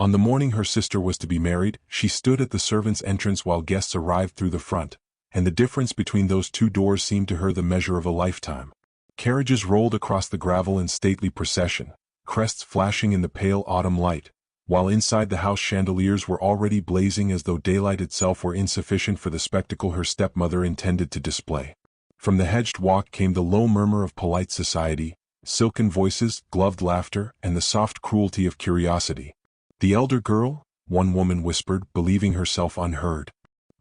On the morning her sister was to be married, she stood at the servants' entrance while guests arrived through the front, and the difference between those two doors seemed to her the measure of a lifetime. Carriages rolled across the gravel in stately procession, crests flashing in the pale autumn light, while inside the house chandeliers were already blazing as though daylight itself were insufficient for the spectacle her stepmother intended to display. From the hedged walk came the low murmur of polite society, silken voices, gloved laughter, and the soft cruelty of curiosity. "The elder girl?" one woman whispered, believing herself unheard.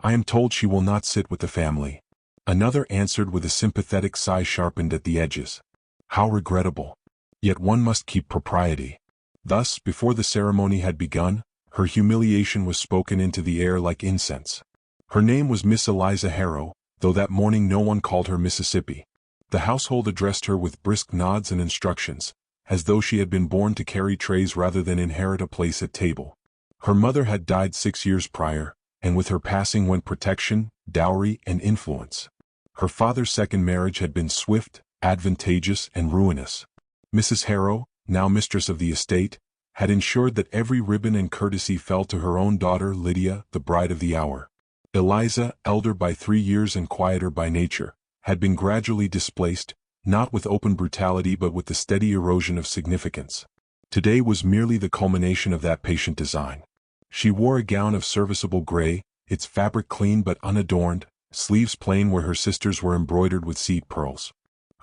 "I am told she will not sit with the family." Another answered with a sympathetic sigh sharpened at the edges. "How regrettable. Yet one must keep propriety." Thus, before the ceremony had begun, her humiliation was spoken into the air like incense. Her name was Miss Eliza Harrow, though that morning no one called her Mississippi. The household addressed her with brisk nods and instructions, as though she had been born to carry trays rather than inherit a place at table. Her mother had died 6 years prior, and with her passing went protection, dowry, and influence. Her father's second marriage had been swift, advantageous, and ruinous. Mrs. Harrow, now mistress of the estate, had ensured that every ribbon and courtesy fell to her own daughter Lydia, the bride of the hour. Eliza, elder by 3 years and quieter by nature, had been gradually displaced, not with open brutality but with the steady erosion of significance. Today was merely the culmination of that patient design. She wore a gown of serviceable gray, its fabric clean but unadorned, sleeves plain where her sisters were embroidered with seed pearls.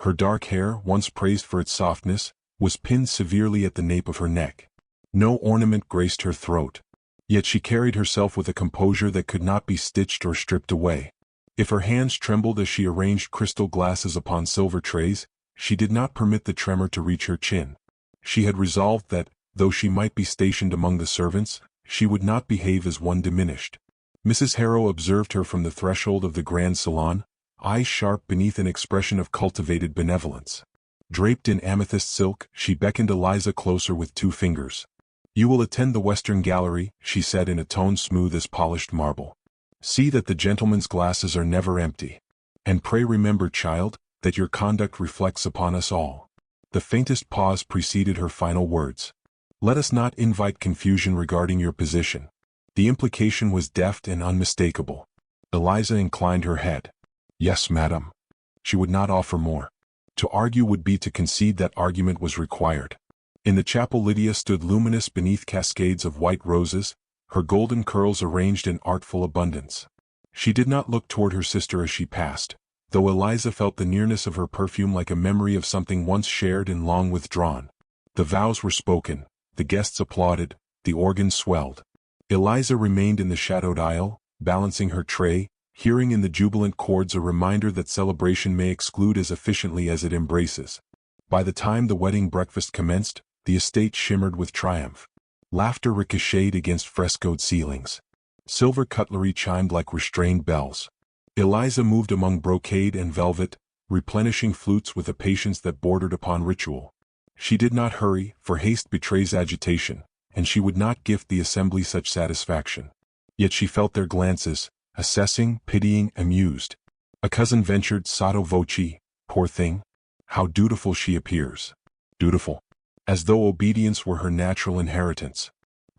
Her dark hair, once praised for its softness, was pinned severely at the nape of her neck. No ornament graced her throat. Yet she carried herself with a composure that could not be stitched or stripped away. If her hands trembled as she arranged crystal glasses upon silver trays, she did not permit the tremor to reach her chin. She had resolved that, though she might be stationed among the servants, she would not behave as one diminished. Mrs. Harrow observed her from the threshold of the grand salon, eyes sharp beneath an expression of cultivated benevolence. Draped in amethyst silk, she beckoned Eliza closer with 2 fingers. "You will attend the western gallery," she said in a tone smooth as polished marble. "See that the gentlemen's glasses are never empty. And pray remember, child, that your conduct reflects upon us all." The faintest pause preceded her final words. "Let us not invite confusion regarding your position." The implication was deft and unmistakable. Eliza inclined her head. "Yes, madam." She would not offer more. To argue would be to concede that argument was required. In the chapel Lydia stood luminous beneath cascades of white roses, her golden curls arranged in artful abundance. She did not look toward her sister as she passed, though Eliza felt the nearness of her perfume like a memory of something once shared and long withdrawn. The vows were spoken, the guests applauded, the organ swelled. Eliza remained in the shadowed aisle, balancing her tray, hearing in the jubilant chords a reminder that celebration may exclude as efficiently as it embraces. By the time the wedding breakfast commenced, the estate shimmered with triumph. Laughter ricocheted against frescoed ceilings. Silver cutlery chimed like restrained bells. Eliza moved among brocade and velvet, replenishing flutes with a patience that bordered upon ritual. She did not hurry, for haste betrays agitation, and she would not gift the assembly such satisfaction. Yet she felt their glances, assessing, pitying, amused. A cousin ventured sotto voce, "Poor thing. How dutiful she appears." Dutiful. As though obedience were her natural inheritance.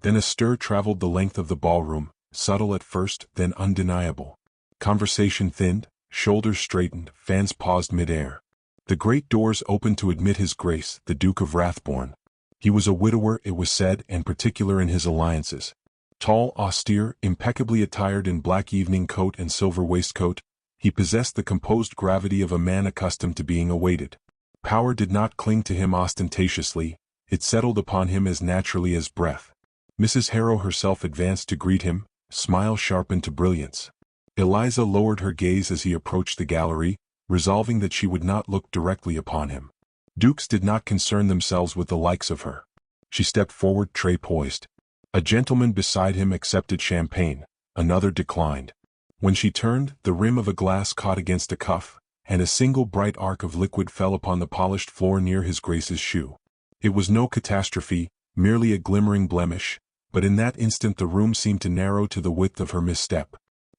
Then a stir traveled the length of the ballroom, subtle at first, then undeniable. Conversation thinned, shoulders straightened, fans paused mid-air. The great doors opened to admit His Grace, the Duke of Rathbourne. He was a widower, it was said, and particular in his alliances. Tall, austere, impeccably attired in black evening coat and silver waistcoat, he possessed the composed gravity of a man accustomed to being awaited. Power did not cling to him ostentatiously, it settled upon him as naturally as breath. Mrs. Harrow herself advanced to greet him, smile sharpened to brilliance. Eliza lowered her gaze as he approached the gallery, resolving that she would not look directly upon him. Dukes did not concern themselves with the likes of her. She stepped forward, tray poised. A gentleman beside him accepted champagne, another declined. When she turned, the rim of a glass caught against a cuff, and a single bright arc of liquid fell upon the polished floor near His Grace's shoe. It was no catastrophe, merely a glimmering blemish, but in that instant the room seemed to narrow to the width of her misstep.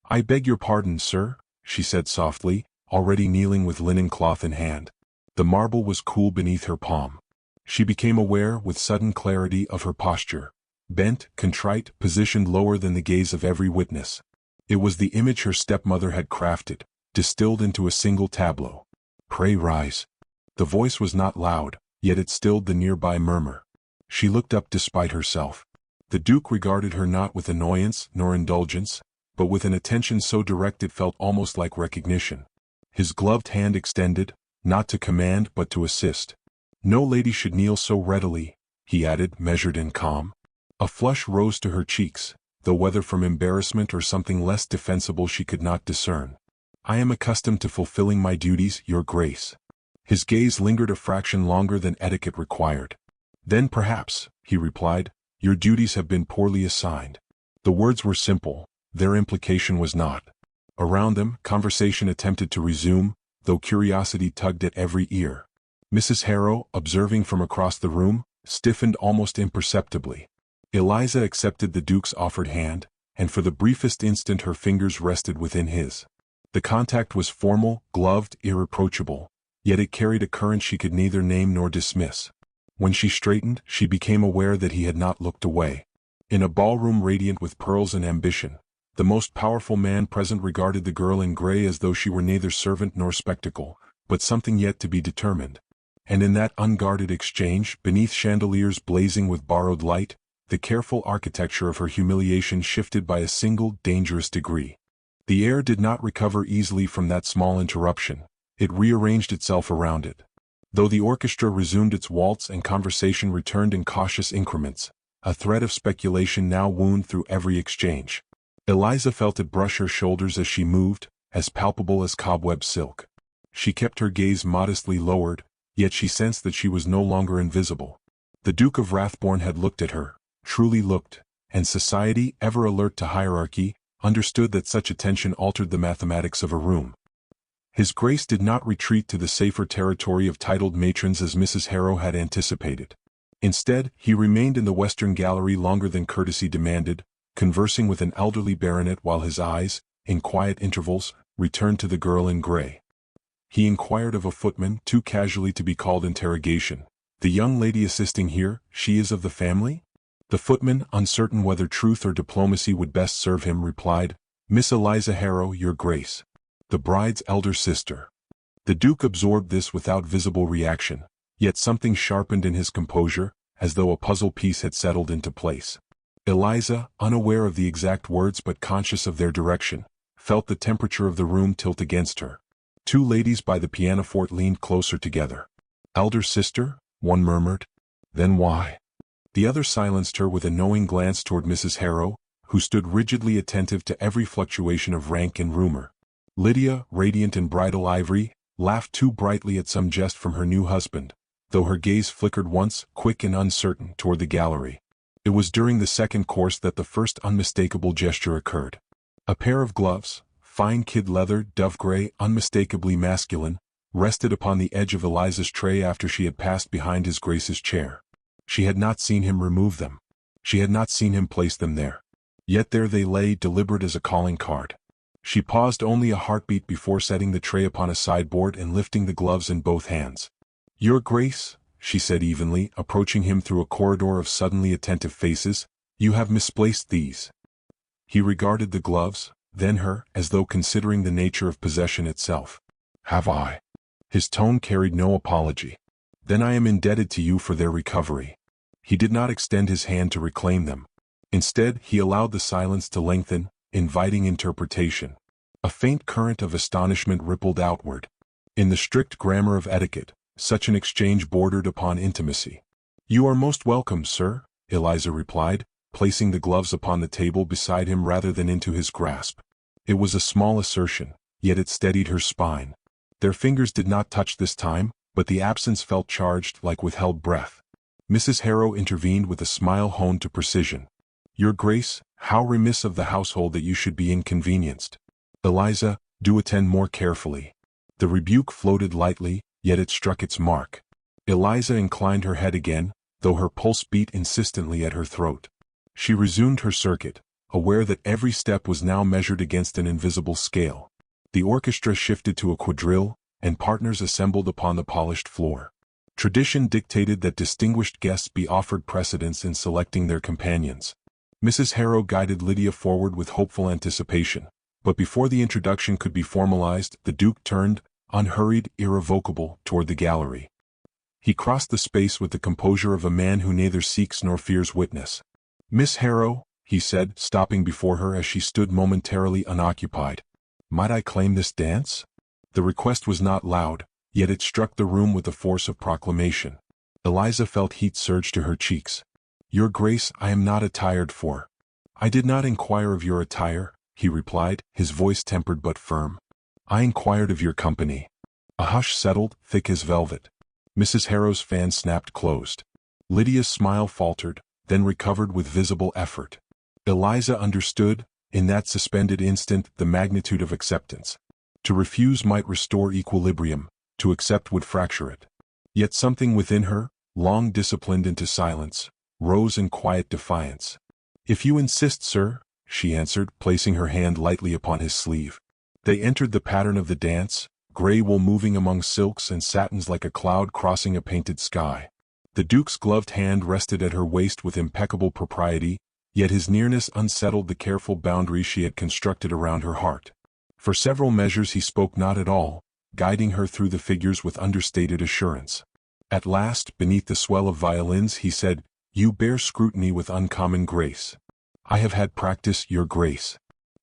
"I beg your pardon, sir," she said softly, already kneeling with linen cloth in hand. The marble was cool beneath her palm. She became aware, with sudden clarity, of her posture. bent, contrite, positioned lower than the gaze of every witness. It was the image her stepmother had crafted, distilled into a single tableau. "Pray rise." The voice was not loud, yet it stilled the nearby murmur. She looked up despite herself. The Duke regarded her not with annoyance nor indulgence, but with an attention so direct it felt almost like recognition. His gloved hand extended, not to command but to assist. "No lady should kneel so readily," he added, measured and calm. A flush rose to her cheeks, though whether from embarrassment or something less defensible she could not discern. "I am accustomed to fulfilling my duties, Your Grace." His gaze lingered a fraction longer than etiquette required. "Then perhaps," he replied, "your duties have been poorly assigned." The words were simple, their implication was not. Around them, conversation attempted to resume, though curiosity tugged at every ear. Mrs. Harrow, observing from across the room, stiffened almost imperceptibly. Eliza accepted the Duke's offered hand, and for the briefest instant her fingers rested within his. The contact was formal, gloved, irreproachable, yet it carried a current she could neither name nor dismiss. When she straightened, she became aware that he had not looked away. In a ballroom radiant with pearls and ambition, the most powerful man present regarded the girl in gray as though she were neither servant nor spectacle, but something yet to be determined. And in that unguarded exchange, beneath chandeliers blazing with borrowed light, the careful architecture of her humiliation shifted by a single, dangerous degree. The air did not recover easily from that small interruption. It rearranged itself around it. Though the orchestra resumed its waltz and conversation returned in cautious increments, a thread of speculation now wound through every exchange. Eliza felt it brush her shoulders as she moved, as palpable as cobweb silk. She kept her gaze modestly lowered, yet she sensed that she was no longer invisible. The Duke of Rathbourne had looked at her, truly looked, and society, ever alert to hierarchy, understood that such attention altered the mathematics of a room. His Grace did not retreat to the safer territory of titled matrons as Mrs. Harrow had anticipated. Instead, he remained in the western gallery longer than courtesy demanded, conversing with an elderly baronet while his eyes, in quiet intervals, returned to the girl in gray. He inquired of a footman, too casually to be called interrogation, "The young lady assisting here, she is of the family?" The footman, uncertain whether truth or diplomacy would best serve him, replied, "Miss Eliza Harrow, Your Grace. The bride's elder sister." The Duke absorbed this without visible reaction, yet something sharpened in his composure, as though a puzzle piece had settled into place. Eliza, unaware of the exact words but conscious of their direction, felt the temperature of the room tilt against her. Two ladies by the pianoforte leaned closer together. "Elder sister?" one murmured. "Then why?" The other silenced her with a knowing glance toward Mrs. Harrow, who stood rigidly attentive to every fluctuation of rank and rumor. Lydia, radiant in bridal ivory, laughed too brightly at some jest from her new husband, though her gaze flickered once, quick and uncertain, toward the gallery. It was during the second course that the first unmistakable gesture occurred. A pair of gloves, fine kid leather, dove gray, unmistakably masculine, rested upon the edge of Eliza's tray after she had passed behind his Grace's chair. She had not seen him remove them. She had not seen him place them there. Yet there they lay, deliberate as a calling card. She paused only a heartbeat before setting the tray upon a sideboard and lifting the gloves in both hands. "Your Grace," she said evenly, approaching him through a corridor of suddenly attentive faces, "you have misplaced these." He regarded the gloves, then her, as though considering the nature of possession itself. "Have I?" His tone carried no apology. "Then I am indebted to you for their recovery." He did not extend his hand to reclaim them. Instead, he allowed the silence to lengthen, inviting interpretation. A faint current of astonishment rippled outward. In the strict grammar of etiquette, such an exchange bordered upon intimacy. "You are most welcome, sir," Eliza replied, placing the gloves upon the table beside him rather than into his grasp. It was a small assertion, yet it steadied her spine. Their fingers did not touch this time, but the absence felt charged like withheld breath. Mrs. Harrow intervened with a smile honed to precision. "Your Grace, how remiss of the household that you should be inconvenienced. Eliza, do attend more carefully." The rebuke floated lightly, yet it struck its mark. Eliza inclined her head again, though her pulse beat insistently at her throat. She resumed her circuit, aware that every step was now measured against an invisible scale. The orchestra shifted to a quadrille, and partners assembled upon the polished floor. Tradition dictated that distinguished guests be offered precedence in selecting their companions. Mrs. Harrow guided Lydia forward with hopeful anticipation, but before the introduction could be formalized, the Duke turned, unhurried, irrevocable, toward the gallery. He crossed the space with the composure of a man who neither seeks nor fears witness. "Miss Harrow," he said, stopping before her as she stood momentarily unoccupied. "Might I claim this dance?" The request was not loud, yet it struck the room with the force of proclamation. Eliza felt heat surge to her cheeks. "Your Grace, I am not attired for." "I did not inquire of your attire," he replied, his voice tempered but firm. "I inquired of your company." A hush settled, thick as velvet. Mrs. Harrow's fan snapped closed. Lydia's smile faltered, then recovered with visible effort. Eliza understood, in that suspended instant, the magnitude of acceptance. To refuse might restore equilibrium, to accept would fracture it. Yet something within her, long disciplined into silence, rose in quiet defiance. "If you insist, sir," she answered, placing her hand lightly upon his sleeve. They entered the pattern of the dance, gray wool moving among silks and satins like a cloud crossing a painted sky. The Duke's gloved hand rested at her waist with impeccable propriety, yet his nearness unsettled the careful boundaries she had constructed around her heart. For several measures he spoke not at all, guiding her through the figures with understated assurance. At last, beneath the swell of violins, he said, "You bear scrutiny with uncommon grace." "I have had practice, your Grace."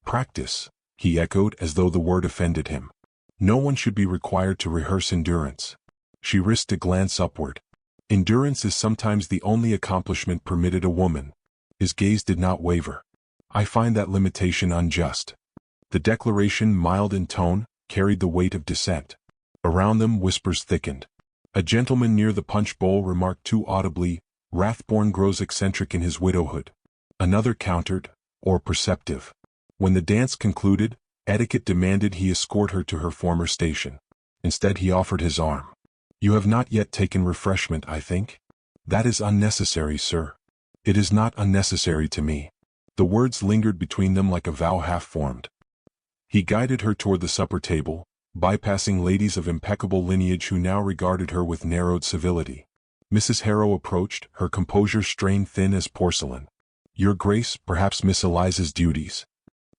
"Practice," he echoed as though the word offended him. "No one should be required to rehearse endurance." She risked a glance upward. "Endurance is sometimes the only accomplishment permitted a woman." His gaze did not waver. "I find that limitation unjust." The declaration, mild in tone, carried the weight of dissent. Around them whispers thickened. A gentleman near the punch bowl remarked too audibly, "Rathbone grows eccentric in his widowhood." Another countered, "Or perceptive." When the dance concluded, etiquette demanded he escort her to her former station. Instead he offered his arm. "You have not yet taken refreshment, I think?" "That is unnecessary, sir." "It is not unnecessary to me." The words lingered between them like a vow half-formed. He guided her toward the supper table, bypassing ladies of impeccable lineage who now regarded her with narrowed civility. Mrs. Harrow approached, her composure strained thin as porcelain. "Your Grace, perhaps Miss Eliza's duties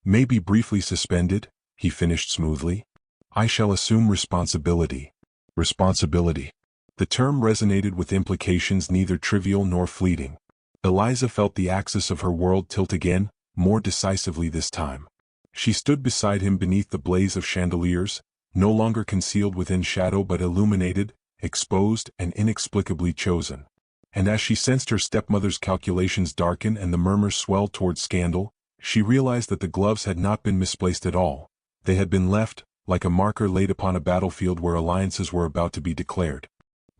may be briefly suspended," he finished smoothly. "I shall assume responsibility." Responsibility. The term resonated with implications neither trivial nor fleeting. Eliza felt the axis of her world tilt again, more decisively this time. She stood beside him beneath the blaze of chandeliers, no longer concealed within shadow but illuminated, exposed, and inexplicably chosen. And as she sensed her stepmother's calculations darken and the murmurs swell toward scandal, she realized that the gloves had not been misplaced at all. They had been left, like a marker laid upon a battlefield where alliances were about to be declared.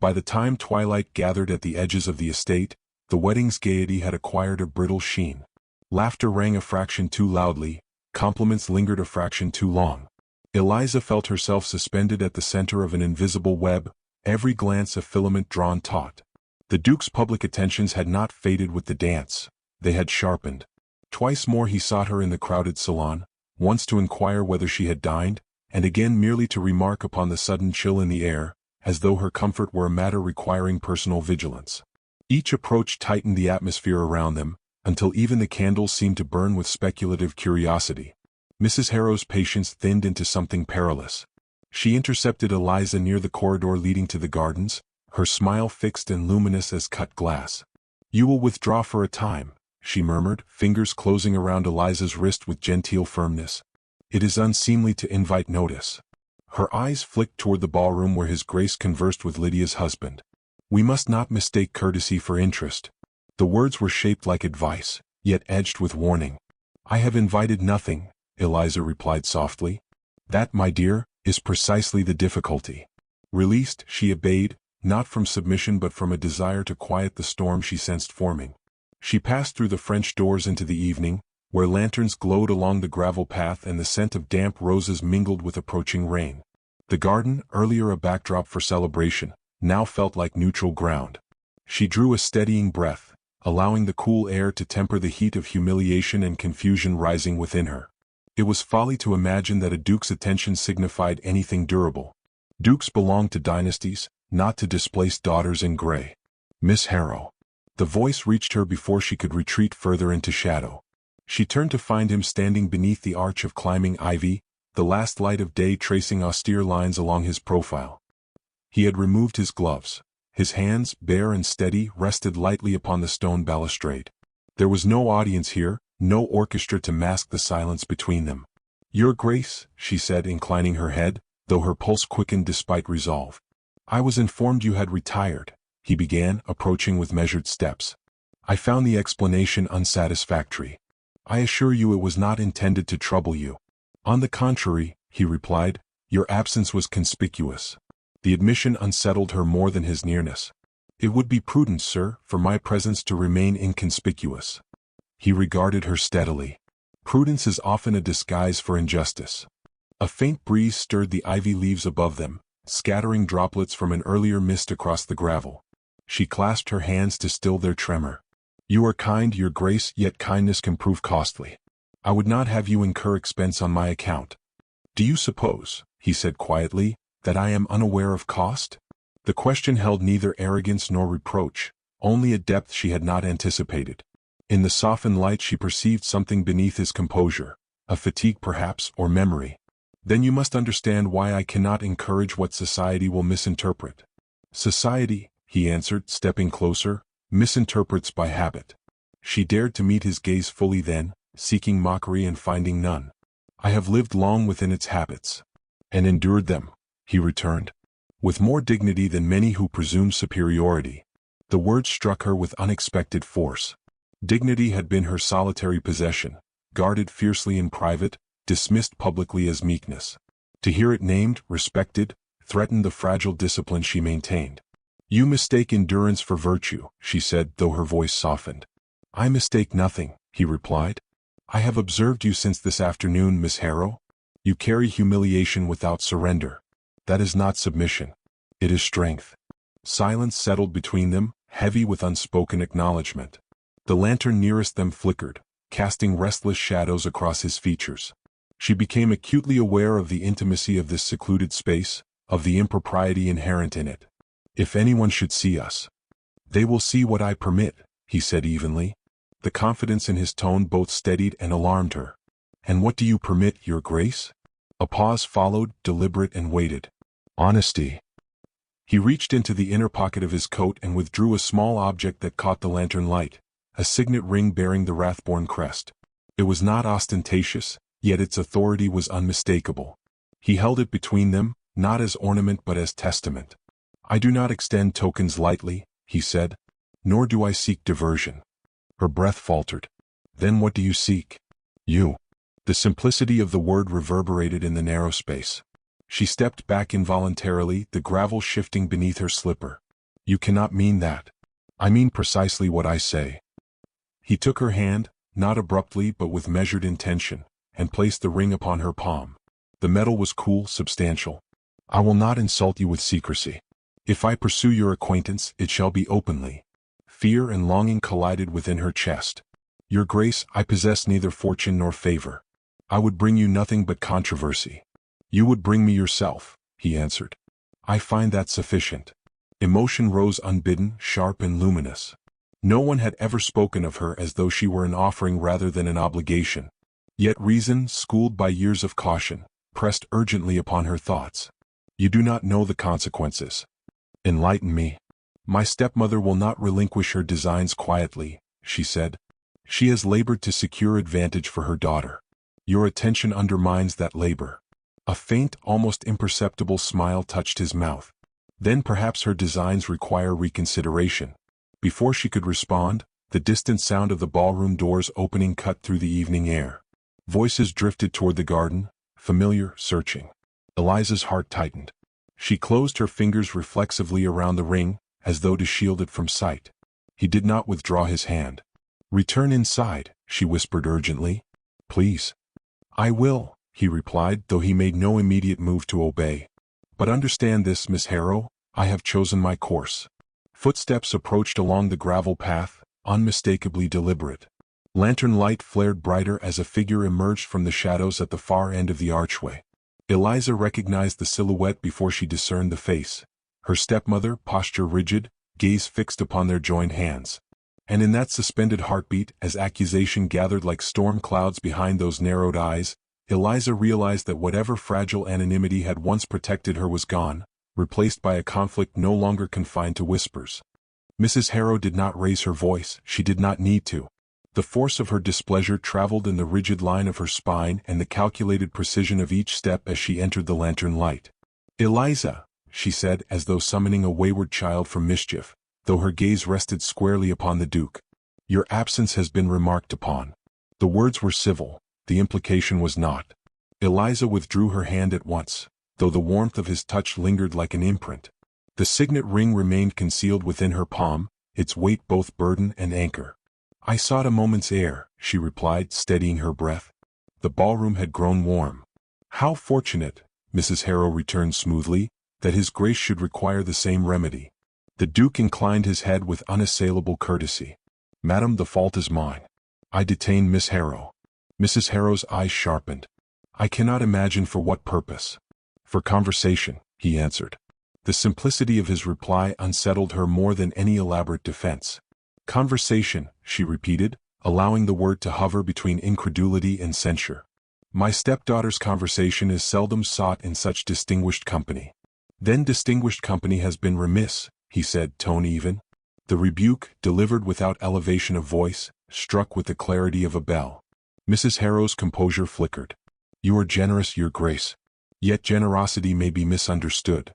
By the time twilight gathered at the edges of the estate, the wedding's gaiety had acquired a brittle sheen. Laughter rang a fraction too loudly, compliments lingered a fraction too long. Eliza felt herself suspended at the center of an invisible web, every glance a filament drawn taut. The Duke's public attentions had not faded with the dance, they had sharpened. Twice more he sought her in the crowded salon, once to inquire whether she had dined, and again merely to remark upon the sudden chill in the air, as though her comfort were a matter requiring personal vigilance. Each approach tightened the atmosphere around them, until even the candles seemed to burn with speculative curiosity. Mrs. Harrow's patience thinned into something perilous. She intercepted Eliza near the corridor leading to the gardens, her smile fixed and luminous as cut glass. "You will withdraw for a time," she murmured, fingers closing around Eliza's wrist with genteel firmness. "It is unseemly to invite notice." Her eyes flicked toward the ballroom where His Grace conversed with Lydia's husband. "We must not mistake courtesy for interest." The words were shaped like advice, yet edged with warning. "I have invited nothing," Eliza replied softly. "That, my dear, is precisely the difficulty." Released, she obeyed, not from submission but from a desire to quiet the storm she sensed forming. She passed through the French doors into the evening, where lanterns glowed along the gravel path and the scent of damp roses mingled with approaching rain. The garden, earlier a backdrop for celebration, now felt like neutral ground. She drew a steadying breath, allowing the cool air to temper the heat of humiliation and confusion rising within her. It was folly to imagine that a duke's attention signified anything durable. Dukes belonged to dynasties, not to displace daughters in gray. Miss Harrow. The voice reached her before she could retreat further into shadow. She turned to find him standing beneath the arch of climbing ivy, the last light of day tracing austere lines along his profile. He had removed his gloves. His hands, bare and steady, rested lightly upon the stone balustrade. There was no audience here, no orchestra to mask the silence between them. "Your Grace," she said, inclining her head, though her pulse quickened despite resolve. "I was informed you had retired," he began, approaching with measured steps. "I found the explanation unsatisfactory. I assure you it was not intended to trouble you." "On the contrary," he replied, "your absence was conspicuous." The admission unsettled her more than his nearness. "It would be prudent, sir, for my presence to remain inconspicuous." He regarded her steadily. Prudence is often a disguise for injustice. A faint breeze stirred the ivy leaves above them, scattering droplets from an earlier mist across the gravel. She clasped her hands to still their tremor. "You are kind, your Grace, yet kindness can prove costly. I would not have you incur expense on my account." "Do you suppose," he said quietly, "that I am unaware of cost?" The question held neither arrogance nor reproach, only a depth she had not anticipated. In the softened light she perceived something beneath his composure, a fatigue perhaps, or memory. "Then you must understand why I cannot encourage what society will misinterpret." "Society," he answered, stepping closer, "misinterprets by habit." She dared to meet his gaze fully then, seeking mockery and finding none. "I have lived long within its habits." "And endured them," he returned, with more dignity than many who presume superiority. The word struck her with unexpected force. Dignity had been her solitary possession, guarded fiercely in private, dismissed publicly as meekness. To hear it named, respected, threatened the fragile discipline she maintained. "You mistake endurance for virtue," she said, though her voice softened. "I mistake nothing," he replied. "I have observed you since this afternoon, Miss Harrow. You carry humiliation without surrender. That is not submission. It is strength." Silence settled between them, heavy with unspoken acknowledgment. The lantern nearest them flickered, casting restless shadows across his features. She became acutely aware of the intimacy of this secluded space, of the impropriety inherent in it. "If anyone should see us, they will see what I permit," he said evenly. The confidence in his tone both steadied and alarmed her. "And what do you permit, your Grace?" A pause followed, deliberate and weighted. "Honesty." He reached into the inner pocket of his coat and withdrew a small object that caught the lantern light, a signet ring bearing the Rathborne crest. It was not ostentatious, yet its authority was unmistakable. He held it between them, not as ornament but as testament. "I do not extend tokens lightly," he said, "nor do I seek diversion." Her breath faltered. "Then what do you seek?" "You." The simplicity of the word reverberated in the narrow space. She stepped back involuntarily, the gravel shifting beneath her slipper. "You cannot mean that." "I mean precisely what I say." He took her hand, not abruptly but with measured intention, and placed the ring upon her palm. The metal was cool, substantial. "I will not insult you with secrecy. If I pursue your acquaintance, it shall be openly." Fear and longing collided within her chest. "Your Grace, I possess neither fortune nor favor. I would bring you nothing but controversy." "You would bring me yourself," he answered. "I find that sufficient." Emotion rose unbidden, sharp and luminous. No one had ever spoken of her as though she were an offering rather than an obligation. Yet reason, schooled by years of caution, pressed urgently upon her thoughts. "You do not know the consequences. Enlighten me." "My stepmother will not relinquish her designs quietly," she said. "She has labored to secure advantage for her daughter. Your attention undermines that labor." A faint, almost imperceptible smile touched his mouth. "Then perhaps her designs require reconsideration." Before she could respond, the distant sound of the ballroom doors opening cut through the evening air. Voices drifted toward the garden, familiar, searching. Eliza's heart tightened. She closed her fingers reflexively around the ring, as though to shield it from sight. He did not withdraw his hand. "Return inside," she whispered urgently. "Please." "I will," he replied, though he made no immediate move to obey. "But understand this, Miss Harrow, I have chosen my course." Footsteps approached along the gravel path, unmistakably deliberate. Lantern light flared brighter as a figure emerged from the shadows at the far end of the archway. Eliza recognized the silhouette before she discerned the face. her stepmother, posture rigid, gaze fixed upon their joined hands. And in that suspended heartbeat, as accusation gathered like storm clouds behind those narrowed eyes, Eliza realized that whatever fragile anonymity had once protected her was gone, replaced by a conflict no longer confined to whispers. Mrs. Harrow did not raise her voice, she did not need to. The force of her displeasure traveled in the rigid line of her spine and the calculated precision of each step as she entered the lantern light. "Eliza," she said as though summoning a wayward child from mischief, though her gaze rested squarely upon the Duke. "Your absence has been remarked upon." The words were civil, the implication was not. Eliza withdrew her hand at once, though the warmth of his touch lingered like an imprint. The signet ring remained concealed within her palm, its weight both burden and anchor. "I sought a moment's air," she replied, steadying her breath. The ballroom had grown warm. "How fortunate," Mrs. Harrow returned smoothly, "that his grace should require the same remedy." The Duke inclined his head with unassailable courtesy. "Madam, the fault is mine. I detained Miss Harrow." Mrs. Harrow's eyes sharpened. "I cannot imagine for what purpose." "For conversation," he answered. The simplicity of his reply unsettled her more than any elaborate defense. "Conversation," she repeated, allowing the word to hover between incredulity and censure. "My stepdaughter's conversation is seldom sought in such distinguished company." "Then distinguished company has been remiss," he said, tone even. The rebuke, delivered without elevation of voice, struck with the clarity of a bell. Mrs. Harrow's composure flickered. "You are generous, Your Grace. Yet generosity may be misunderstood."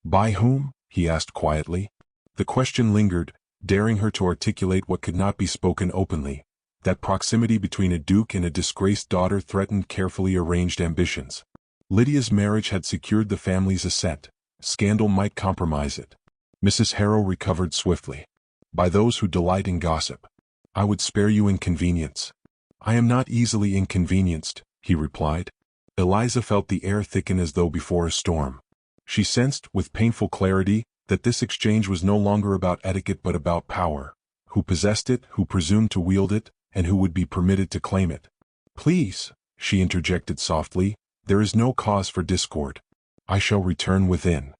"By whom?" he asked quietly. The question lingered, daring her to articulate what could not be spoken openly. That proximity between a duke and a disgraced daughter threatened carefully arranged ambitions. Lydia's marriage had secured the family's assent. Scandal might compromise it. Mrs. Harrow recovered swiftly. "By those who delight in gossip. I would spare you inconvenience." "I am not easily inconvenienced," he replied. Eliza felt the air thicken as though before a storm. She sensed, with painful clarity, that this exchange was no longer about etiquette but about power. Who possessed it, who presumed to wield it, and who would be permitted to claim it. "Please," she interjected softly, "there is no cause for discord. I shall return within."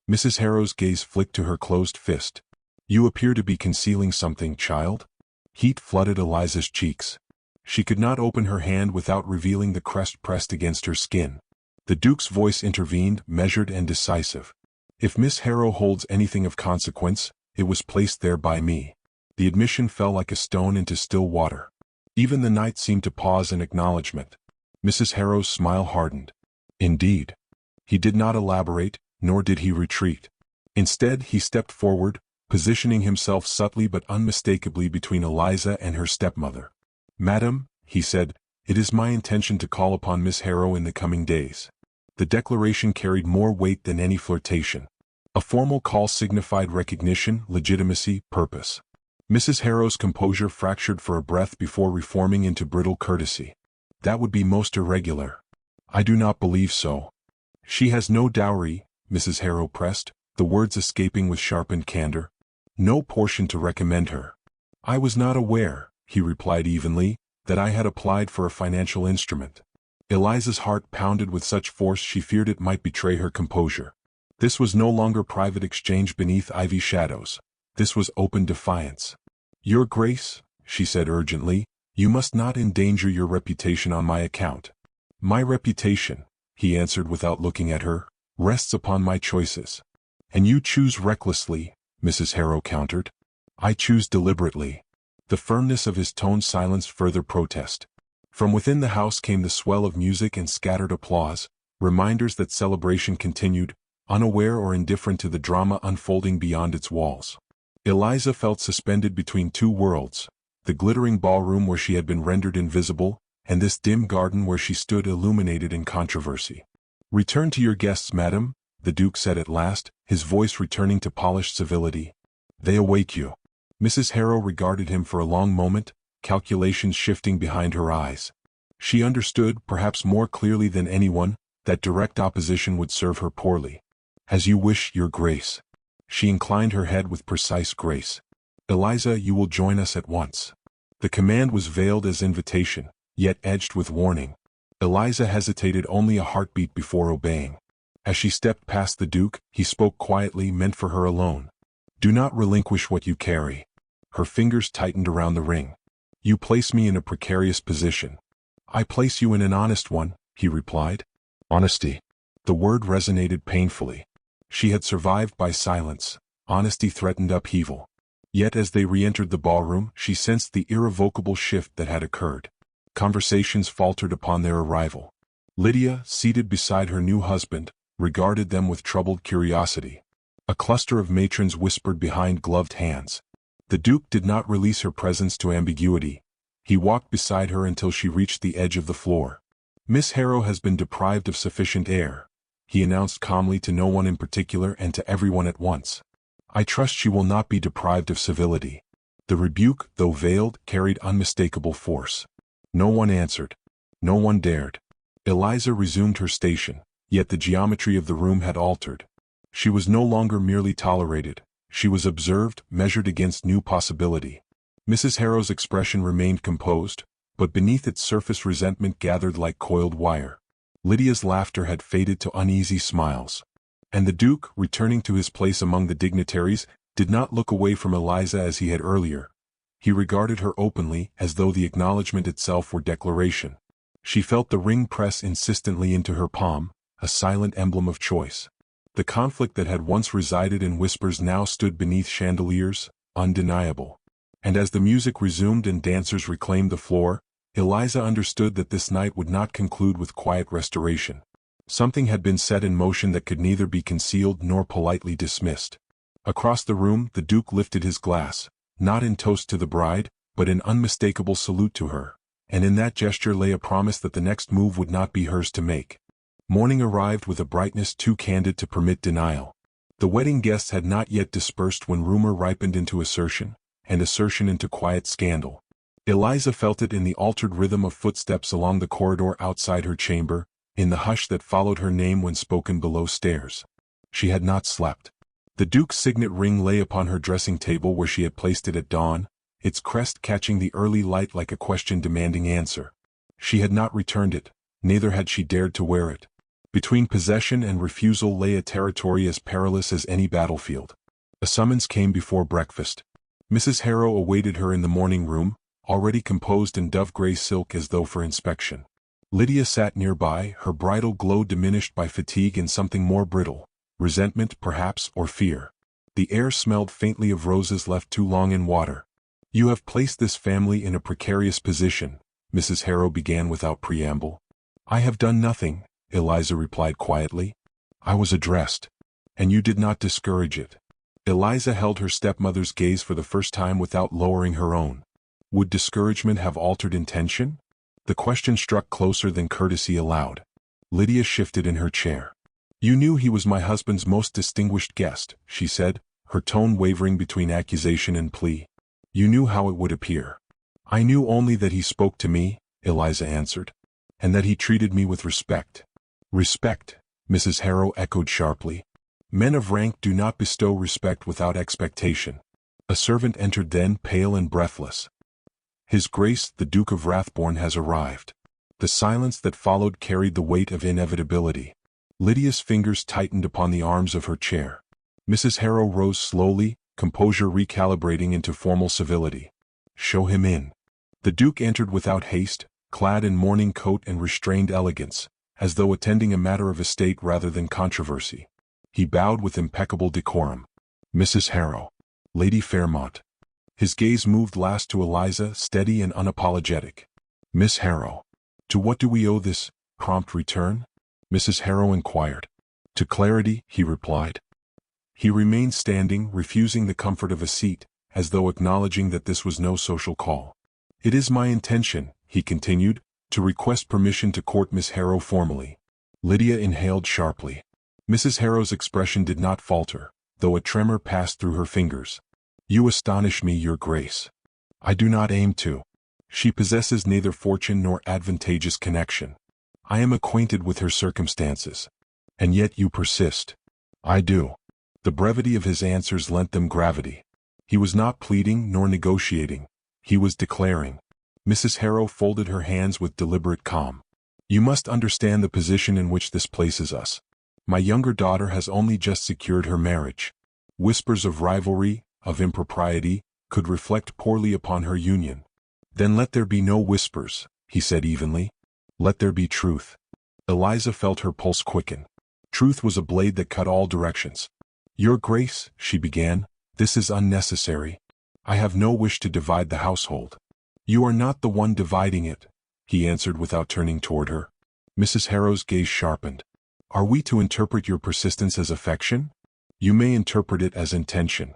Mrs. Harrow's gaze flicked to her closed fist. "You appear to be concealing something, child." Heat flooded Eliza's cheeks. She could not open her hand without revealing the crest pressed against her skin. The Duke's voice intervened, measured and decisive. "If Miss Harrow holds anything of consequence, it was placed there by me." The admission fell like a stone into still water. Even the night seemed to pause in acknowledgement. Mrs. Harrow's smile hardened. "Indeed." He did not elaborate, nor did he retreat. Instead, he stepped forward, positioning himself subtly but unmistakably between Eliza and her stepmother. "Madam," he said, "it is my intention to call upon Miss Harrow in the coming days." The declaration carried more weight than any flirtation. A formal call signified recognition, legitimacy, purpose. Mrs. Harrow's composure fractured for a breath before reforming into brittle courtesy. "That would be most irregular." "I do not believe so." "She has no dowry," Mrs. Harrow pressed, the words escaping with sharpened candor. "No portion to recommend her." "I was not aware," he replied evenly, "that I had applied for a financial instrument." Eliza's heart pounded with such force she feared it might betray her composure. This was no longer private exchange beneath ivy shadows. This was open defiance. "Your Grace," she said urgently, "you must not endanger your reputation on my account." "My reputation," he answered without looking at her, "rests upon my choices." "And you choose recklessly," Mrs. Harrow countered. "I choose deliberately." The firmness of his tone silenced further protest. From within the house came the swell of music and scattered applause, reminders that celebration continued, unaware or indifferent to the drama unfolding beyond its walls. Eliza felt suspended between two worlds, the glittering ballroom where she had been rendered invisible, and this dim garden where she stood illuminated in controversy. "Return to your guests, madam," the Duke said at last, his voice returning to polished civility. "They await you." Mrs. Harrow regarded him for a long moment, calculations shifting behind her eyes. She understood, perhaps more clearly than anyone, that direct opposition would serve her poorly. "As you wish, Your Grace." She inclined her head with precise grace. "Eliza, you will join us at once." The command was veiled as invitation, yet edged with warning. Eliza hesitated only a heartbeat before obeying. As she stepped past the Duke, he spoke quietly, meant for her alone. Do not relinquish what you carry. Her fingers tightened around the ring. You place me in a precarious position. I place you in an honest one, he replied. Honesty. The word resonated painfully. She had survived by silence. Honesty threatened upheaval. Yet as they re-entered the ballroom, she sensed the irrevocable shift that had occurred. Conversations faltered upon their arrival. Lydia, seated beside her new husband, regarded them with troubled curiosity. A cluster of matrons whispered behind gloved hands. The Duke did not release her presence to ambiguity. He walked beside her until she reached the edge of the floor. Miss Harrow has been deprived of sufficient air, he announced calmly, to no one in particular and to everyone at once. I trust she will not be deprived of civility. The rebuke, though veiled, carried unmistakable force. No one answered. No one dared. Eliza resumed her station, yet the geometry of the room had altered. She was no longer merely tolerated. She was observed, measured against new possibility. Mrs. Harrow's expression remained composed, but beneath its surface resentment gathered like coiled wire. Lydia's laughter had faded to uneasy smiles. And the Duke, returning to his place among the dignitaries, did not look away from Eliza as he had earlier. He regarded her openly, as though the acknowledgment itself were declaration. She felt the ring press insistently into her palm, a silent emblem of choice. The conflict that had once resided in whispers now stood beneath chandeliers, undeniable. And as the music resumed and dancers reclaimed the floor, Eliza understood that this night would not conclude with quiet restoration. Something had been set in motion that could neither be concealed nor politely dismissed. Across the room, the Duke lifted his glass, not in toast to the bride, but in unmistakable salute to her, and in that gesture lay a promise that the next move would not be hers to make. Morning arrived with a brightness too candid to permit denial. The wedding guests had not yet dispersed when rumor ripened into assertion, and assertion into quiet scandal. Eliza felt it in the altered rhythm of footsteps along the corridor outside her chamber, in the hush that followed her name when spoken below stairs. She had not slept. The Duke's signet ring lay upon her dressing table where she had placed it at dawn, its crest catching the early light like a question demanding answer. She had not returned it, neither had she dared to wear it. Between possession and refusal lay a territory as perilous as any battlefield. A summons came before breakfast. Mrs. Harrow awaited her in the morning room, already composed in dove-gray silk as though for inspection. Lydia sat nearby, her bridal glow diminished by fatigue and something more brittle, resentment perhaps, or fear. The air smelled faintly of roses left too long in water. You have placed this family in a precarious position, Mrs. Harrow began without preamble. I have done nothing, Eliza replied quietly. I was addressed. And you did not discourage it. Eliza held her stepmother's gaze for the first time without lowering her own. Would discouragement have altered intention? The question struck closer than courtesy allowed. Lydia shifted in her chair. You knew he was my husband's most distinguished guest, she said, her tone wavering between accusation and plea. You knew how it would appear. I knew only that he spoke to me, Eliza answered, and that he treated me with respect. Respect, Mrs. Harrow echoed sharply. Men of rank do not bestow respect without expectation. A servant entered then, pale and breathless. His Grace, the Duke of Rathbourne, has arrived. The silence that followed carried the weight of inevitability. Lydia's fingers tightened upon the arms of her chair. Mrs. Harrow rose slowly, composure recalibrating into formal civility. Show him in. The Duke entered without haste, clad in morning coat and restrained elegance, as though attending a matter of estate rather than controversy. He bowed with impeccable decorum. Mrs. Harrow. Lady Fairmont. His gaze moved last to Eliza, steady and unapologetic. Miss Harrow. To what do we owe this prompt return? Mrs. Harrow inquired. To clarity, he replied. He remained standing, refusing the comfort of a seat, as though acknowledging that this was no social call. It is my intention, he continued, to request permission to court Miss Harrow formally. Lydia inhaled sharply. Mrs. Harrow's expression did not falter, though a tremor passed through her fingers. You astonish me, Your Grace. I do not aim to. She possesses neither fortune nor advantageous connection. I am acquainted with her circumstances. And yet you persist. I do. The brevity of his answers lent them gravity. He was not pleading nor negotiating. He was declaring. Mrs. Harrow folded her hands with deliberate calm. You must understand the position in which this places us. My younger daughter has only just secured her marriage. Whispers of rivalry, of impropriety, could reflect poorly upon her union. Then let there be no whispers, he said evenly. Let there be truth. Eliza felt her pulse quicken. Truth was a blade that cut all directions. Your Grace, she began, this is unnecessary. I have no wish to divide the household. You are not the one dividing it, he answered without turning toward her. Mrs. Harrow's gaze sharpened. Are we to interpret your persistence as affection? You may interpret it as intention.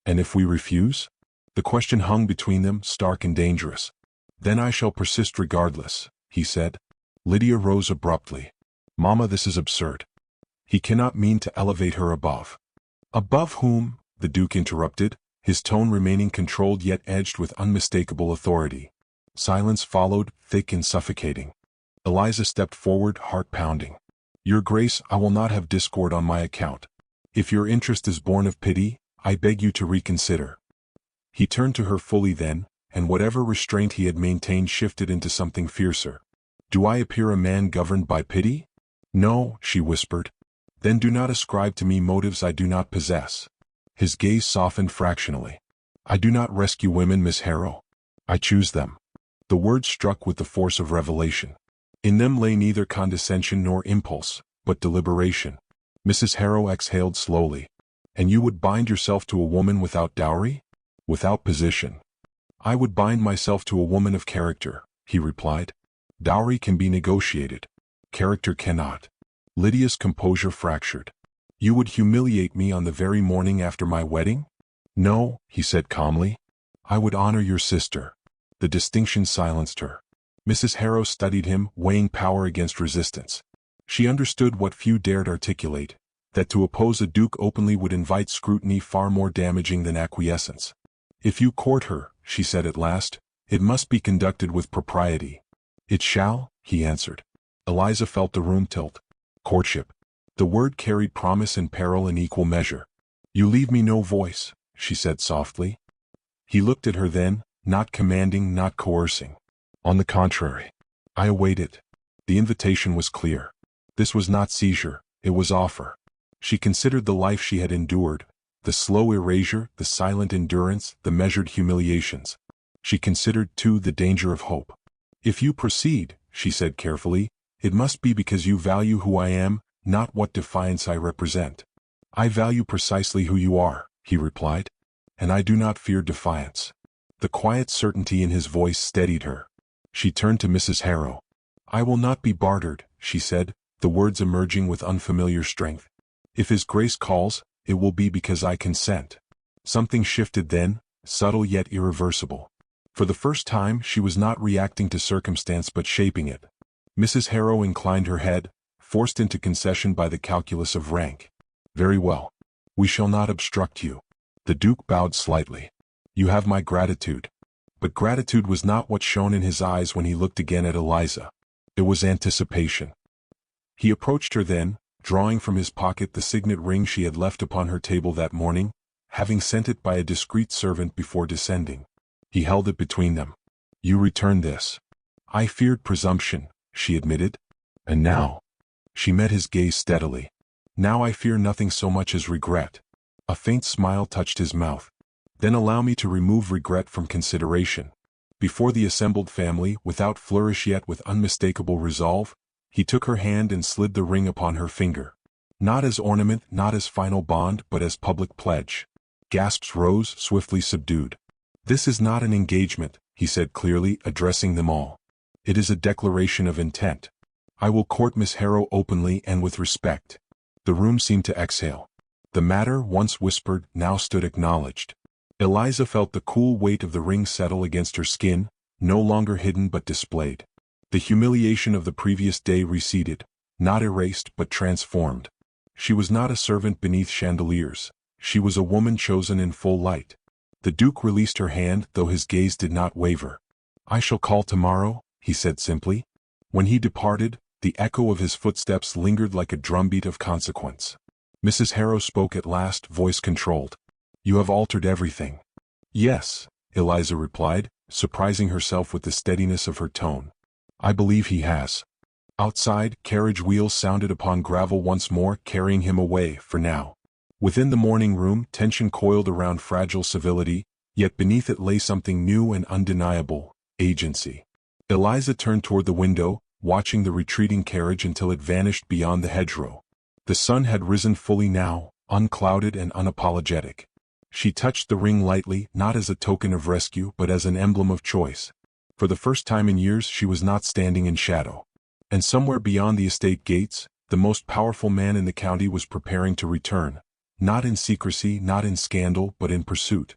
And if we refuse? The question hung between them, stark and dangerous. Then I shall persist regardless, he said. Lydia rose abruptly. Mama, this is absurd. He cannot mean to elevate her above. Above whom? The Duke interrupted, his tone remaining controlled yet edged with unmistakable authority. Silence followed, thick and suffocating. Eliza stepped forward, heart pounding. Your Grace, I will not have discord on my account. If your interest is born of pity, I beg you to reconsider. He turned to her fully then, and whatever restraint he had maintained shifted into something fiercer. Do I appear a man governed by pity? No, she whispered. Then do not ascribe to me motives I do not possess. His gaze softened fractionally. I do not rescue women, Miss Harrow. I choose them. The words struck with the force of revelation. In them lay neither condescension nor impulse, but deliberation. Mrs. Harrow exhaled slowly. And you would bind yourself to a woman without dowry? Without position. I would bind myself to a woman of character, he replied. Dowry can be negotiated. Character cannot. Lydia's composure fractured. You would humiliate me on the very morning after my wedding? No, he said calmly. I would honor your sister. The distinction silenced her. Mrs. Harrow studied him, weighing power against resistance. She understood what few dared articulate, that to oppose a duke openly would invite scrutiny far more damaging than acquiescence. If you court her, she said at last, it must be conducted with propriety. It shall, he answered. Eliza felt the room tilt. Courtship. The word carried promise and peril in equal measure. You leave me no voice, she said softly. He looked at her then, not commanding, not coercing. On the contrary. I await it. The invitation was clear. This was not seizure, it was offer. She considered the life she had endured, the slow erasure, the silent endurance, the measured humiliations. She considered, too, the danger of hope. If you proceed, she said carefully, it must be because you value who I am, not what defiance I represent. I value precisely who you are, he replied. And I do not fear defiance. The quiet certainty in his voice steadied her. She turned to Mrs. Harrow. I will not be bartered, she said, the words emerging with unfamiliar strength. If His Grace calls, it will be because I consent. Something shifted then, subtle yet irreversible. For the first time she was not reacting to circumstance but shaping it. Mrs. Harrow inclined her head, forced into concession by the calculus of rank. Very well. We shall not obstruct you. The Duke bowed slightly. You have my gratitude. But gratitude was not what shone in his eyes when he looked again at Eliza. It was anticipation. He approached her then, drawing from his pocket the signet ring she had left upon her table that morning, having sent it by a discreet servant before descending. He held it between them. You returned this. I feared presumption, she admitted. And now? She met his gaze steadily. Now I fear nothing so much as regret. A faint smile touched his mouth. Then allow me to remove regret from consideration. Before the assembled family, without flourish yet with unmistakable resolve, he took her hand and slid the ring upon her finger. Not as ornament, not as final bond, but as public pledge. Gasps rose, swiftly subdued. This is not an engagement, he said clearly, addressing them all. It is a declaration of intent. I will court Miss Harrow openly and with respect. The room seemed to exhale. The matter, once whispered, now stood acknowledged. Eliza felt the cool weight of the ring settle against her skin, no longer hidden but displayed. The humiliation of the previous day receded, not erased but transformed. She was not a servant beneath chandeliers. She was a woman chosen in full light. The Duke released her hand, though his gaze did not waver. I shall call tomorrow, he said simply. When he departed, the echo of his footsteps lingered like a drumbeat of consequence. Mrs. Harrow spoke at last, voice controlled. You have altered everything. Yes, Eliza replied, surprising herself with the steadiness of her tone. I believe he has. Outside, carriage wheels sounded upon gravel once more, carrying him away, for now. Within the morning room, tension coiled around fragile civility, yet beneath it lay something new and undeniable: agency. Eliza turned toward the window, watching the retreating carriage until it vanished beyond the hedgerow. The sun had risen fully now, unclouded and unapologetic. She touched the ring lightly, not as a token of rescue but as an emblem of choice. For the first time in years she was not standing in shadow. And somewhere beyond the estate gates, the most powerful man in the county was preparing to return, not in secrecy, not in scandal, but in pursuit.